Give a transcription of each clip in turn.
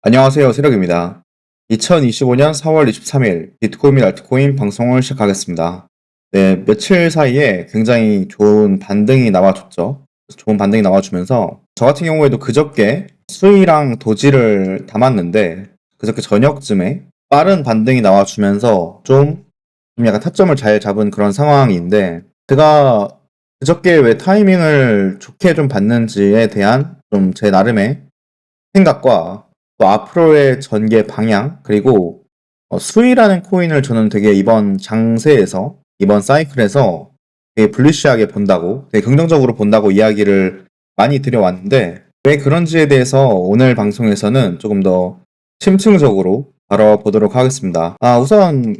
안녕하세요. 세력입니다. 2025년 4월 23일 비트코인 및 알트코인 방송을 시작하겠습니다. 네, 며칠 사이에 굉장히 좋은 반등이 나와줬죠. 좋은 반등이 나와주면서 저 같은 경우에도 그저께 수이랑 도지를 담았는데 그저께 저녁쯤에 빠른 반등이 나와주면서 좀 약간 타점을 잘 잡은 그런 상황인데 제가 그저께 왜 타이밍을 좋게 좀 봤는지에 대한 좀 제 나름의 생각과 또 앞으로의 전개 방향 그리고 수위라는 코인을 저는 되게 이번 장세에서 이번 사이클에서 되게 불리시하게 본다고 되게 긍정적으로 본다고 이야기를 많이 드려왔는데 왜 그런지에 대해서 오늘 방송에서는 조금 더 심층적으로 다뤄보도록 하겠습니다. 우선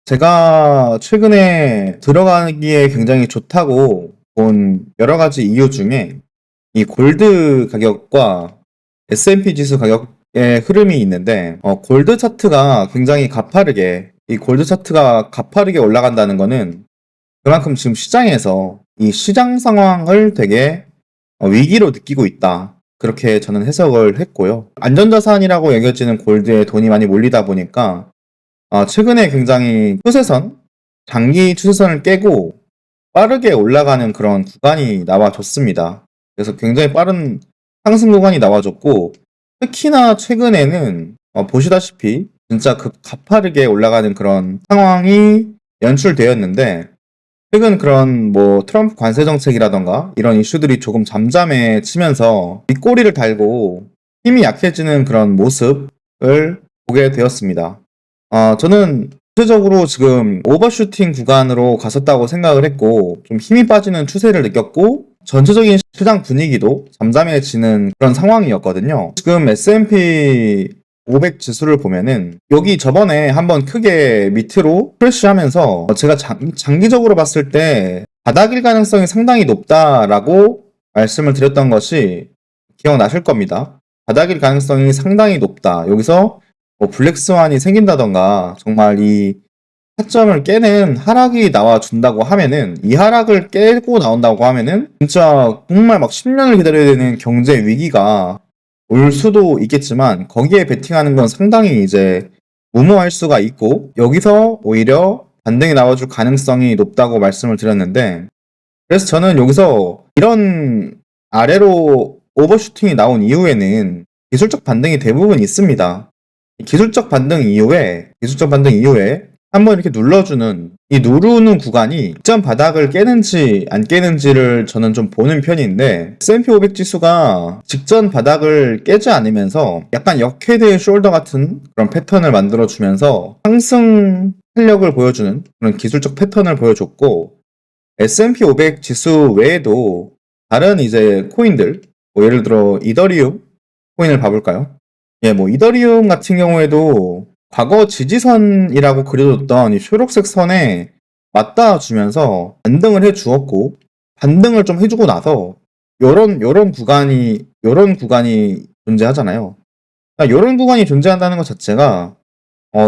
제가 최근에 들어가기에 굉장히 좋다고 본 여러 가지 이유 중에 이 골드 가격과 S&P 지수 가격의 흐름이 있는데 골드 차트가 굉장히 가파르게 이 골드 차트가 가파르게 올라간다는 거는 그만큼 지금 시장에서 이 시장 상황을 되게 위기로 느끼고 있다. 그렇게 저는 해석을 했고요. 안전자산이라고 여겨지는 골드에 돈이 많이 몰리다 보니까 최근에 굉장히 추세선, 장기 추세선을 깨고 빠르게 올라가는 그런 구간이 나와줬습니다. 그래서 굉장히 빠른 상승 구간이 나와줬고 특히나 최근에는 보시다시피 진짜 가파르게 올라가는 그런 상황이 연출되었는데 최근 그런 뭐 트럼프 관세 정책이라던가 이런 이슈들이 조금 잠잠해지면서 윗꼬리를 달고 힘이 약해지는 그런 모습을 보게 되었습니다. 저는 전체적으로 지금 오버슈팅 구간으로 갔었다고 생각을 했고 좀 힘이 빠지는 추세를 느꼈고 전체적인 시장 분위기도 잠잠해지는 그런 상황이었거든요. 지금 S&P 500 지수를 보면은 여기 저번에 한번 크게 밑으로 크래시하면서 제가 장기적으로 봤을 때 바닥일 가능성이 상당히 높다라고 말씀을 드렸던 것이 기억나실 겁니다. 바닥일 가능성이 상당히 높다. 여기서 뭐 블랙스완이 생긴다던가 정말 이 타점을 깨는 하락이 나와준다고 하면은 이 하락을 깨고 나온다고 하면은 진짜 정말 막 10년을 기다려야 되는 경제 위기가 올 수도 있겠지만 거기에 베팅하는 건 상당히 이제 무모할 수가 있고 여기서 오히려 반등이 나와줄 가능성이 높다고 말씀을 드렸는데 그래서 저는 여기서 이런 아래로 오버슈팅이 나온 이후에는 기술적 반등이 대부분 있습니다. 기술적 반등 이후에 한번 이렇게 눌러주는 이 누르는 구간이 직전 바닥을 깨는지 안 깨는지를 저는 좀 보는 편인데 S&P 500 지수가 직전 바닥을 깨지 않으면서 약간 역헤드 숄더 같은 그런 패턴을 만들어주면서 상승 탄력을 보여주는 그런 기술적 패턴을 보여줬고 S&P 500 지수 외에도 다른 이제 코인들 뭐 예를 들어 이더리움 코인을 봐볼까요? 예, 뭐 이더리움 같은 경우에도 과거 지지선이라고 그려줬던 이 초록색 선에 맞닿아주면서 반등을 해주었고 반등을 좀 해주고 나서 요런 구간이 존재하잖아요. 그러니까 요런 구간이 존재한다는 것 자체가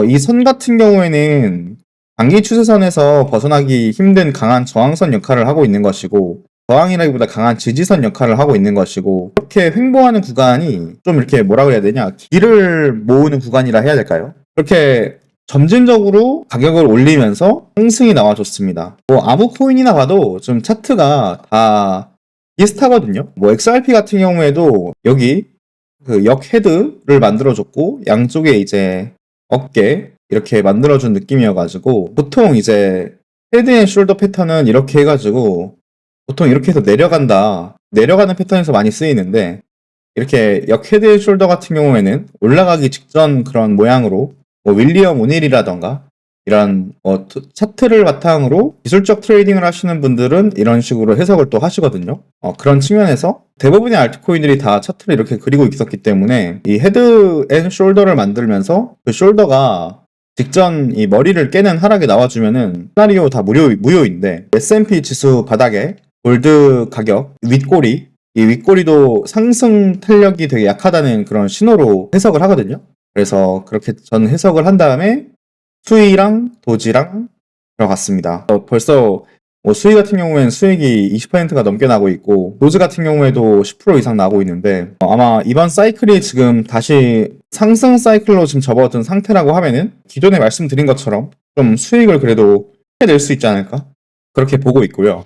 이 선 같은 경우에는 장기 추세선에서 벗어나기 힘든 강한 저항선 역할을 하고 있는 것이고 저항이라기보다 강한 지지선 역할을 하고 있는 것이고 이렇게 횡보하는 구간이 좀 이렇게 뭐라 그래야 되냐 길을 모으는 구간이라 해야 될까요? 그렇게 점진적으로 가격을 올리면서 상승이 나와줬습니다. 뭐 아무 코인이나 봐도 좀 차트가 다 비슷하거든요. 뭐 XRP 같은 경우에도 여기 그 역헤드를 만들어줬고 양쪽에 이제 어깨 이렇게 만들어준 느낌이어가지고 보통 이제 헤드 앤 숄더 패턴은 이렇게 해가지고 보통 이렇게 해서 내려가는 패턴에서 많이 쓰이는데 이렇게 역헤드 앤 숄더 같은 경우에는 올라가기 직전 그런 모양으로 뭐 윌리엄 오닐이라던가 이런 차트를 바탕으로 기술적 트레이딩을 하시는 분들은 이런 식으로 해석을 또 하시거든요. 그런 측면에서 대부분의 알트코인들이 다 차트를 이렇게 그리고 있었기 때문에 이 헤드 앤 숄더를 만들면서 그 숄더가 직전 이 머리를 깨는 하락이 나와주면은 시나리오 다 무효인데 S&P 지수 바닥에 골드 가격 윗꼬리 이 윗꼬리도 상승 탄력이 되게 약하다는 그런 신호로 해석을 하거든요. 그래서 그렇게 저는 해석을 한 다음에 수위랑 도지랑 들어갔습니다. 벌써 뭐 수익 같은 경우에는 수익이 20%가 넘게 나고 있고 로즈 같은 경우에도 10% 이상 나고 있는데 아마 이번 사이클이 지금 다시 상승 사이클로 지금 접어든 상태라고 하면은 기존에 말씀드린 것처럼 좀 수익을 그래도 해낼 수 있지 않을까? 그렇게 보고 있고요.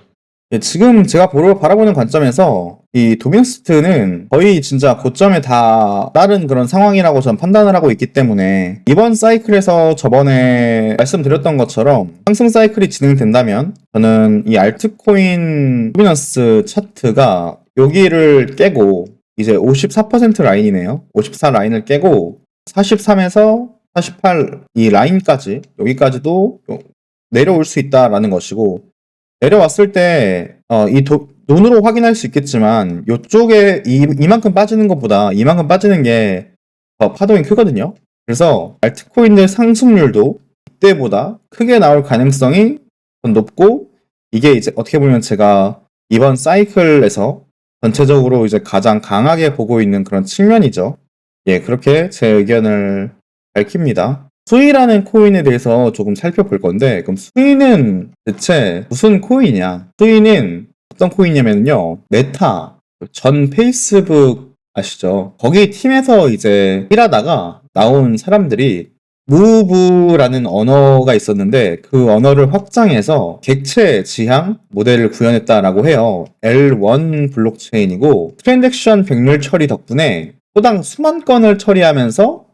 예, 지금 제가 바라보는 관점에서 이 도미노스트는 거의 진짜 고점에 다 따른 그런 상황이라고 저는 판단을 하고 있기 때문에 이번 사이클에서 저번에 말씀드렸던 것처럼 상승 사이클이 진행된다면 저는 이 알트코인 도미넌스 차트가 여기를 깨고 이제 54% 라인이네요. 54 라인을 깨고 43에서 48 이 라인까지 여기까지도 내려올 수 있다라는 것이고 내려왔을 때, 눈으로 확인할 수 있겠지만, 요쪽에 이만큼 빠지는 것보다 이만큼 빠지는 게 더 파동이 크거든요. 그래서 알트코인들 상승률도 이때보다 크게 나올 가능성이 더 높고, 이게 이제 어떻게 보면 제가 이번 사이클에서 전체적으로 이제 가장 강하게 보고 있는 그런 측면이죠. 예, 그렇게 제 의견을 밝힙니다. 수이라는 코인에 대해서 조금 살펴볼 건데, 그럼 수이는 대체 무슨 코인이냐? 수이는 어떤 코인이냐면요, 메타, 전 페이스북 아시죠? 거기 팀에서 이제 일하다가 나온 사람들이 무브라는 언어가 있었는데, 그 언어를 확장해서 객체 지향 모델을 구현했다라고 해요. L1 블록체인이고, 트랜잭션 백률 처리 덕분에 토당 수만 건을 처리하면서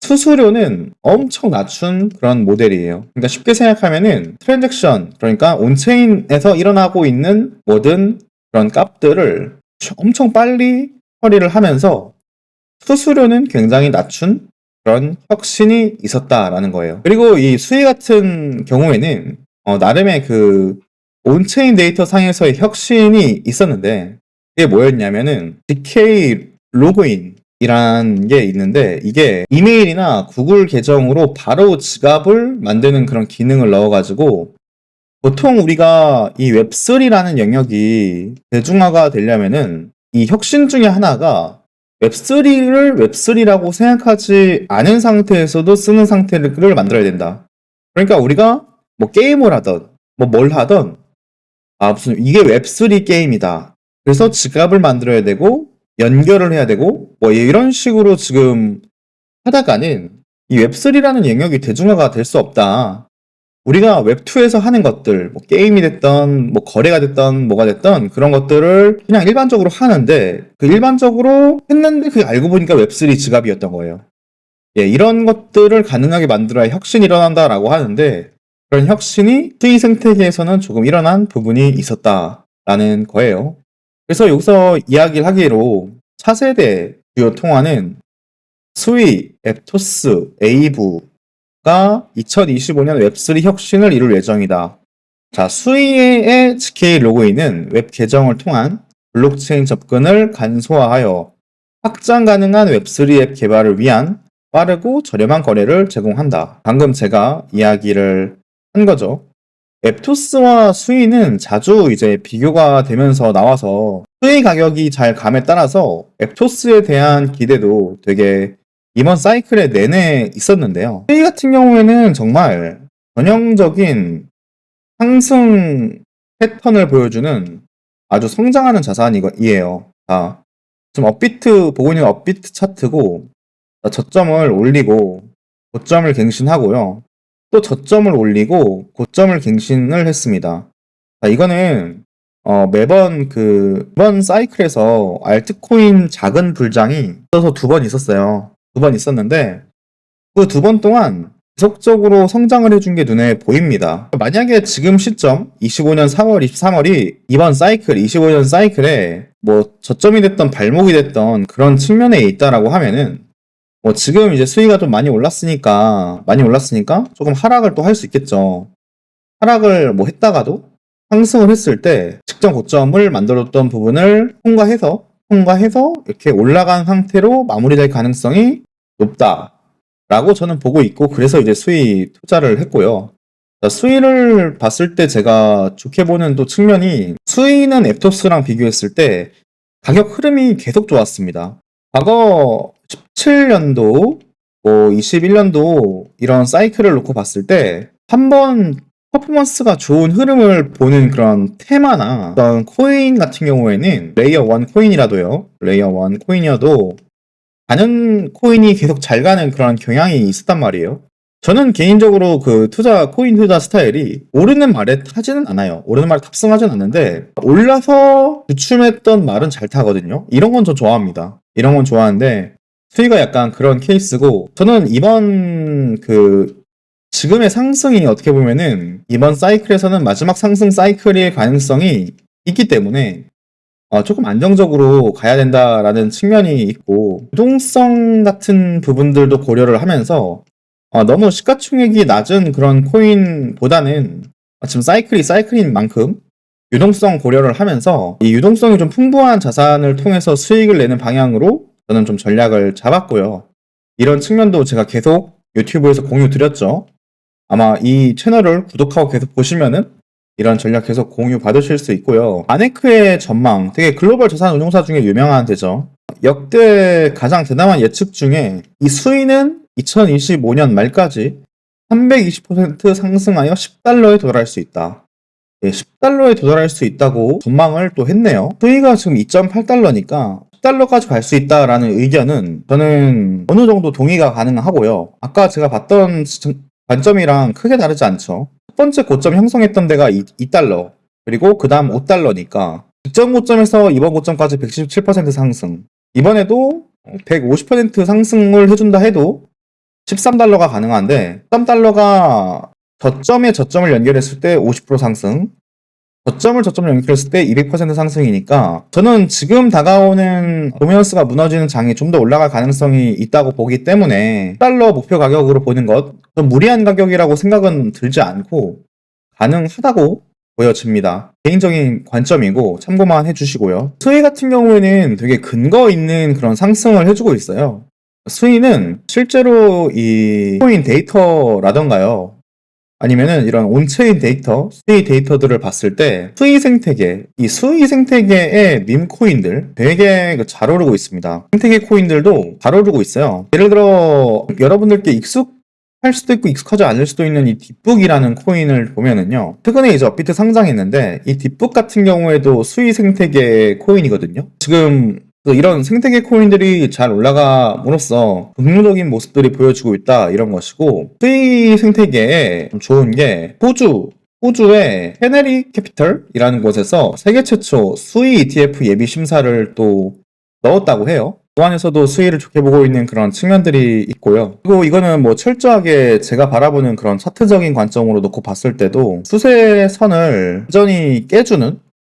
수수료는 엄청 낮춘 그런 모델이에요. 그러니까 쉽게 생각하면은 트랜잭션, 그러니까 온체인에서 일어나고 있는 모든 그런 값들을 엄청 빨리 처리를 하면서 수수료는 굉장히 낮춘 그런 혁신이 있었다라는 거예요. 그리고 이 수이 같은 경우에는 나름의 그 온체인 데이터 상에서의 혁신이 있었는데 이게 뭐였냐면은 DK 로그인 이란 게 있는데 이게 이메일이나 구글 계정으로 바로 지갑을 만드는 그런 기능을 넣어가지고 보통 우리가 이 웹3라는 영역이 대중화가 되려면은 이 혁신 중에 하나가 웹3를 웹3라고 생각하지 않은 상태에서도 쓰는 상태를 만들어야 된다. 그러니까 우리가 뭐 게임을 하던 뭐 뭘 하던 무슨 이게 웹3 게임이다. 그래서 지갑을 만들어야 되고 연결을 해야 되고 뭐 이런 식으로 지금 하다가는 이 웹3라는 영역이 대중화가 될 수 없다. 우리가 웹2에서 하는 것들, 뭐 게임이 됐던, 뭐 거래가 됐던, 뭐가 됐던 그런 것들을 그냥 일반적으로 하는데 그 일반적으로 했는데 그게 알고 보니까 웹3 지갑이었던 거예요. 예, 이런 것들을 가능하게 만들어야 혁신이 일어난다라고 하는데 그런 혁신이 수의 생태계에서는 조금 일어난 부분이 있었다라는 거예요. 그래서 여기서 이야기를 하기로 차세대 주요 통화는 수이, 앱토스, 에이브가 2025년 웹3 혁신을 이룰 예정이다. 자, 수이의 GK 로그인은 웹 계정을 통한 블록체인 접근을 간소화하여 확장 가능한 웹3 앱 개발을 위한 빠르고 저렴한 거래를 제공한다. 방금 제가 이야기를 한 거죠. 앱토스와 수이는 자주 이제 비교가 되면서 나와서 수이 가격이 잘 감에 따라서 앱토스에 대한 기대도 되게 이번 사이클에 내내 있었는데요. 수이 같은 경우에는 정말 전형적인 상승 패턴을 보여주는 아주 성장하는 자산이에요. 자, 지금 업비트 보고 있는 업비트 차트고 저점을 올리고 고점을 갱신하고요. 또 저점을 올리고 고점을 갱신을 했습니다. 자, 이거는 매번 이번 사이클에서 알트코인 작은 불장이 있어서 2번 있었어요. 2번 있었는데 그 2번 동안 지속적으로 성장을 해준 게 눈에 보입니다. 만약에 지금 시점 25년 4월 23월이 이번 사이클 25년 사이클에 뭐 저점이 됐던 발목이 됐던 그런 측면에 있다라고 하면은 지금 이제 수위가 좀 많이 올랐으니까 조금 하락을 또 할 수 있겠죠. 하락을 뭐 했다가도 상승을 했을 때 직전 고점을 만들었던 부분을 통과해서 이렇게 올라간 상태로 마무리될 가능성이 높다라고 저는 보고 있고 그래서 이제 수위 투자를 했고요. 자, 수위를 봤을 때 제가 좋게 보는 또 측면이 수위는 앱토스랑 비교했을 때 가격 흐름이 계속 좋았습니다. 과거 17년도, 뭐 21년도 이런 사이클을 놓고 봤을 때 한 번 퍼포먼스가 좋은 흐름을 보는 그런 테마나 어떤 코인 같은 경우에는 레이어 1 코인이라도요. 레이어 1 코인이어도 가는 코인이 계속 잘 가는 그런 경향이 있었단 말이에요. 저는 개인적으로 그 코인 투자 스타일이 오르는 말에 타지는 않아요. 오르는 말에 탑승하진 않는데 올라서 주춤했던 말은 잘 타거든요. 이런 건 저 좋아합니다. 이런 건 좋아하는데 수위가 약간 그런 케이스고 저는 이번 지금의 상승이 어떻게 보면은 이번 사이클에서는 마지막 상승 사이클일 가능성이 있기 때문에 조금 안정적으로 가야 된다라는 측면이 있고 유동성 같은 부분들도 고려를 하면서 너무 시가총액이 낮은 그런 코인보다는 지금 사이클이 사이클인 만큼 유동성 고려를 하면서 이 유동성이 좀 풍부한 자산을 통해서 수익을 내는 방향으로 저는 좀 전략을 잡았고요. 이런 측면도 제가 계속 유튜브에서 공유 드렸죠. 아마 이 채널을 구독하고 계속 보시면은 이런 전략 계속 공유 받으실 수 있고요. 아네크의 전망, 되게 글로벌 자산 운용사 중에 유명한 데죠. 역대 가장 대담한 예측 중에 이 수위는 2025년 말까지 320% 상승하여 10달러에 도달할 수 있다. 10달러에 도달할 수 있다고 전망을 또 했네요. 수위가 지금 2.8달러니까 10달러까지 갈 수 있다라는 의견은 저는 어느 정도 동의가 가능하고요. 아까 제가 봤던 관점이랑 크게 다르지 않죠. 첫 번째 고점 형성했던 데가 2달러, 그리고 그 다음 5달러니까 직전 고점에서 이번 고점까지 117% 상승. 이번에도 150% 상승을 해준다 해도 13달러가 가능한데 13달러가 저점에 저점을 연결했을 때 50% 상승, 저점을 연결했을 때 200% 상승이니까 저는 지금 다가오는 도미넌스가 무너지는 장이 좀 더 올라갈 가능성이 있다고 보기 때문에 10달러 목표 가격으로 보는 것 좀 무리한 가격이라고 생각은 들지 않고 가능하다고 보여집니다. 개인적인 관점이고 참고만 해주시고요. 수위 같은 경우에는 되게 근거 있는 그런 상승을 해주고 있어요. 수위는 실제로 이 코인 데이터라던가요, 아니면은 이런 온체인 데이터, 수위 데이터들을 봤을 때 이 수위 생태계의 밈코인들 되게 잘 오르고 있습니다. 생태계 코인들도 잘 오르고 있어요. 예를 들어 여러분들께 익숙할 수도 있고 익숙하지 않을 수도 있는 이 딥북이라는 코인을 보면은요, 최근에 이제 업비트 상장했는데 이 딥북 같은 경우에도 수위 생태계 코인이거든요. 지금 이런 생태계 코인들이 잘 올라감으로써 긍정적인 모습들이 보여지고 있다, 이런 것이고, 수익 생태계에 좀 좋은 게 호주의 헤네리 캐피털이라는 곳에서 세계 최초 수익 ETF 예비 심사를 또 넣었다고 해요. 그 안에서도 수익을 좋게 보고 있는 그런 측면들이 있고요. 그리고 이거는 뭐 철저하게 제가 바라보는 그런 차트적인 관점으로 놓고 봤을 때도 추세선을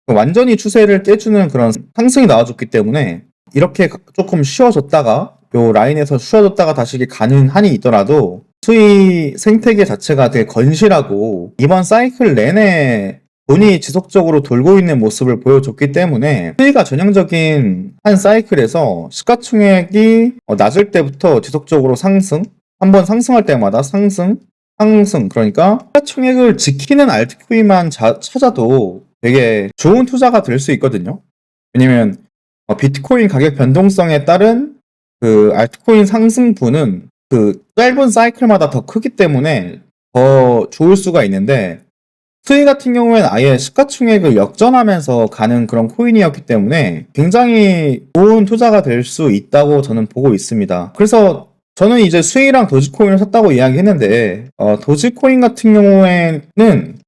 완전히 추세를 깨주는 그런 상승이 나와줬기 때문에 이렇게 조금 쉬어졌다가 요 라인에서 쉬어졌다가 다시 가는 한이 있더라도 수익 생태계 자체가 되게 건실하고 이번 사이클 내내 돈이 지속적으로 돌고 있는 모습을 보여줬기 때문에 수익가 전형적인 한 사이클에서 시가총액이 낮을 때부터 지속적으로 한번 상승할 때마다 상승, 그러니까 시가총액을 지키는 알트코인만 찾아도 되게 좋은 투자가 될 수 있거든요. 왜냐면 비트코인 가격 변동성에 따른 그 알트코인 상승분은 그 짧은 사이클마다 더 크기 때문에 더 좋을 수가 있는데, 수익 같은 경우에는 아예 시가총액을 역전하면서 가는 그런 코인이었기 때문에 굉장히 좋은 투자가 될 수 있다고 저는 보고 있습니다. 그래서 저는 이제 수익이랑 도지코인을 샀다고 이야기했는데, 도지코인 같은 경우에는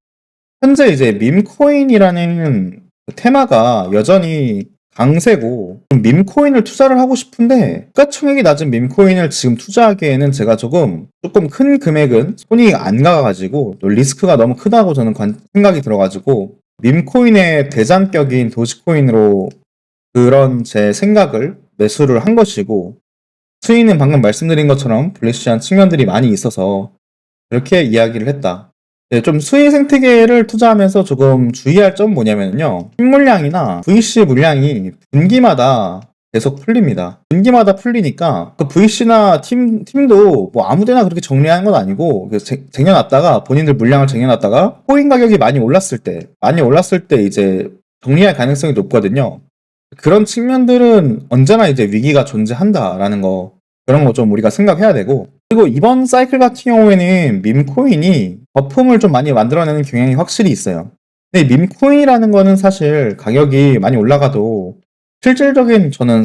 현재 이제 밈코인이라는 테마가 여전히 강세고, 밈코인을 투자를 하고 싶은데 시가총액이 낮은 밈코인을 지금 투자하기에는 제가 조금 큰 금액은 손이 안 가가지고 또 리스크가 너무 크다고 저는 생각이 들어가지고 밈코인의 대장격인 도지코인으로 그런 제 생각을 매수를 한 것이고, 수익은 방금 말씀드린 것처럼 블리시한 측면들이 많이 있어서 그렇게 이야기를 했다. 네, 좀 수익 생태계를 투자하면서 조금 주의할 점은 뭐냐면요, 팀 물량이나 VC 물량이 분기마다 계속 풀립니다. 분기마다 풀리니까 그 VC나 팀도 뭐 아무데나 그렇게 정리하는 건 아니고 쟁여놨다가 본인들 물량을 쟁여놨다가 코인 가격이 많이 올랐을 때 이제 정리할 가능성이 높거든요. 그런 측면들은 언제나 이제 위기가 존재한다라는 거, 그런 거 좀 우리가 생각해야 되고, 그리고 이번 사이클 같은 경우에는 밈코인이 거품을 좀 많이 만들어내는 경향이 확실히 있어요. 근데 밈코인이라는 거는 사실 가격이 많이 올라가도 실질적인 저는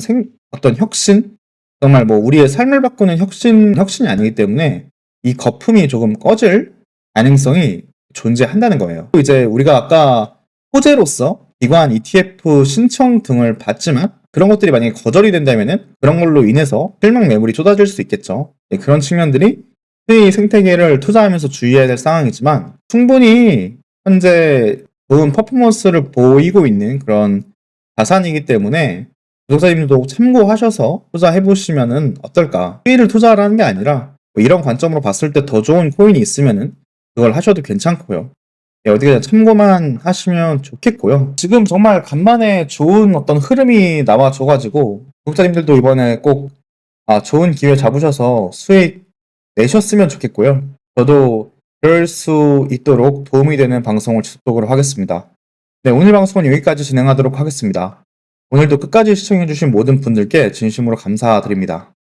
어떤 혁신? 정말 뭐 우리의 삶을 바꾸는 혁신이 아니기 때문에 이 거품이 조금 꺼질 가능성이 존재한다는 거예요. 또 이제 우리가 아까 호재로서 기관 ETF 신청 등을 받지만 그런 것들이 만약에 거절이 된다면은 그런 걸로 인해서 실명 매물이 쏟아질 수 있겠죠. 네, 그런 측면들이 수의 생태계를 투자하면서 주의해야 될 상황이지만 충분히 현재 좋은 퍼포먼스를 보이고 있는 그런 자산이기 때문에 구독자님들도 참고하셔서 투자해보시면은 어떨까. 수익을 투자하라는 게 아니라 뭐 이런 관점으로 봤을 때 더 좋은 코인이 있으면은 그걸 하셔도 괜찮고요. 네, 어떻게 참고만 하시면 좋겠고요. 지금 정말 간만에 좋은 어떤 흐름이 나와줘가지고 구독자님들도 이번에 꼭 좋은 기회 잡으셔서 수익 내셨으면 좋겠고요. 저도 그럴 수 있도록 도움이 되는 방송을 지속적으로 하겠습니다. 네, 오늘 방송은 여기까지 진행하도록 하겠습니다. 오늘도 끝까지 시청해주신 모든 분들께 진심으로 감사드립니다.